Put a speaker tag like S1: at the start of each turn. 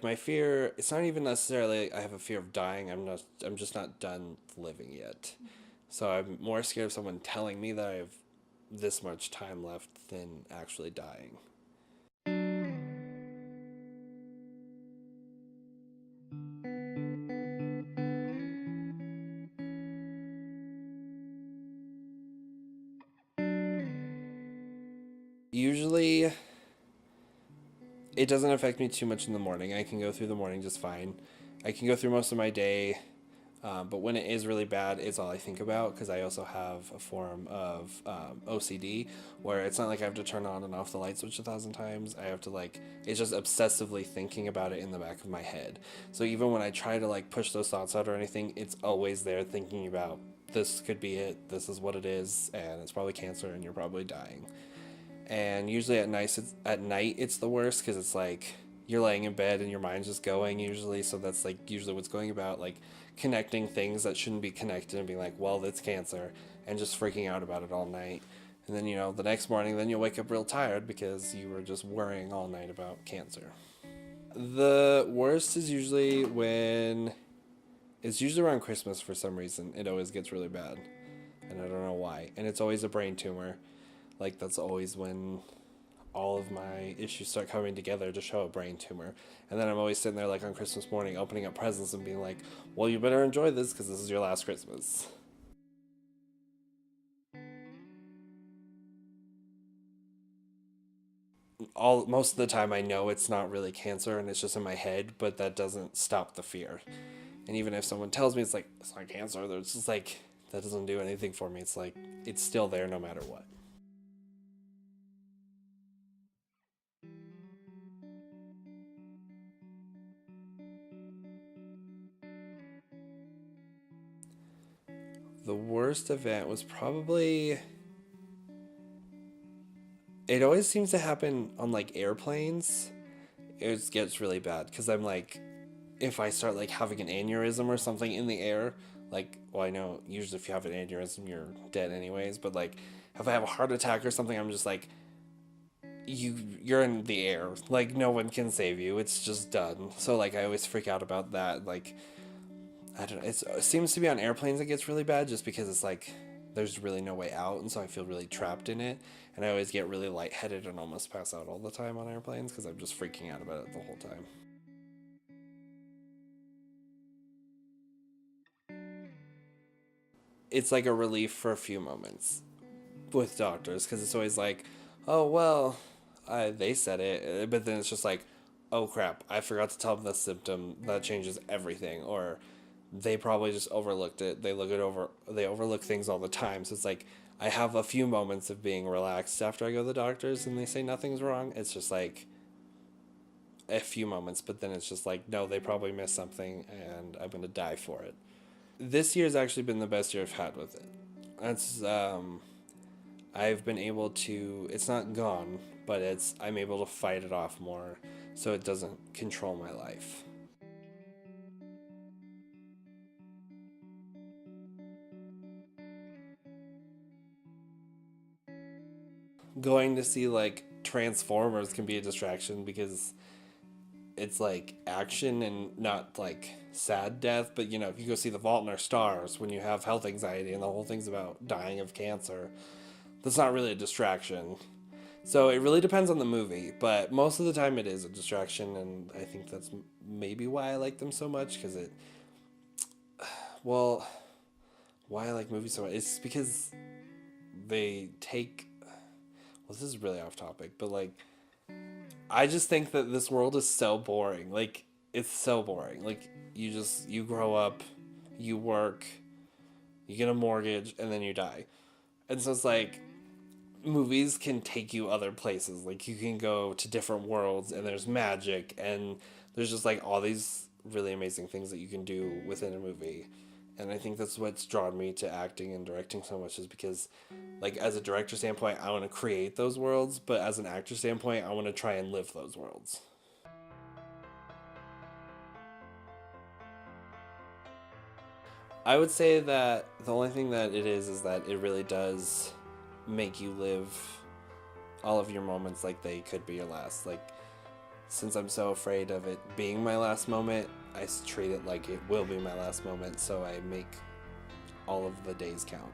S1: My fear, it's not even necessarily I have a fear of dying. I'm just not done living yet. So I'm more scared of someone telling me that I have this much time left than actually dying. Usually it doesn't affect me too much in the morning. I can go through the morning just fine. I can go through most of my day. But when it is really bad, it's all I think about because I also have a form of OCD where it's not like I have to turn on and off the light switch 1,000 times. I have to it's just obsessively thinking about it in the back of my head. So even when I try to push those thoughts out or anything, it's always there thinking about this could be it, this is what it is, and it's probably cancer and you're probably dying. And usually at night it's the worst because it's like you're laying in bed and your mind's just going usually. So that's usually what's going about connecting things that shouldn't be connected and being like, well, that's cancer, and just freaking out about it all night. And then the next morning, then you'll wake up real tired because you were just worrying all night about cancer. The worst is usually when it's usually around Christmas for some reason. It always gets really bad, and I don't know why. And it's always a brain tumor. That's always when all of my issues start coming together to show a brain tumor. And then I'm always sitting there on Christmas morning opening up presents and being like, well, you better enjoy this because this is your last Christmas. Most of the time I know it's not really cancer and it's just in my head, but that doesn't stop the fear. And even if someone tells me it's not cancer, it's just that doesn't do anything for me. It's still there no matter what. The worst event was probably, it always seems to happen on airplanes. It gets really bad because I'm if I start having an aneurysm or something in the air, well, I know usually if you have an aneurysm you're dead anyways, but if I have a heart attack or something, I'm just you're in the air, no one can save you, it's just done. So I always freak out about that. I don't know, it seems to be on airplanes it gets really bad just because it's there's really no way out, and so I feel really trapped in it, and I always get really lightheaded and almost pass out all the time on airplanes because I'm just freaking out about it the whole time. It's a relief for a few moments with doctors because it's always oh well, they said it, but then it's just oh crap, I forgot to tell them the symptom that changes everything, or they probably just overlooked it. They overlook things all the time. So it's I have a few moments of being relaxed after I go to the doctors and they say nothing's wrong. It's just a few moments, but then it's just no, they probably missed something and I'm gonna die for it. This year's actually been the best year I've had with it. That's I've been able to. It's not gone, but I'm able to fight it off more, so it doesn't control my life. Going to see Transformers can be a distraction because it's action and not sad death. But if you go see The Fault in Our Stars when you have health anxiety and the whole thing's about dying of cancer, that's not really a distraction. So it really depends on the movie, but most of the time it is a distraction, and I think that's maybe why I like them so much. Because well, why I like movies so much, it's because they take, well, this is really off topic, but I just think that this world is so boring. It's so boring. You grow up, you work, you get a mortgage, and then you die. And so it's movies can take you other places. You can go to different worlds, and there's magic, and there's just all these really amazing things that you can do within a movie. And I think that's what's drawn me to acting and directing so much, is because as a director standpoint I want to create those worlds, but as an actor standpoint I want to try and live those worlds. I would say that the only thing that it is that it really does make you live all of your moments like they could be your last. since I'm so afraid of it being my last moment, treat it like it will be my last moment, so I make all of the days count.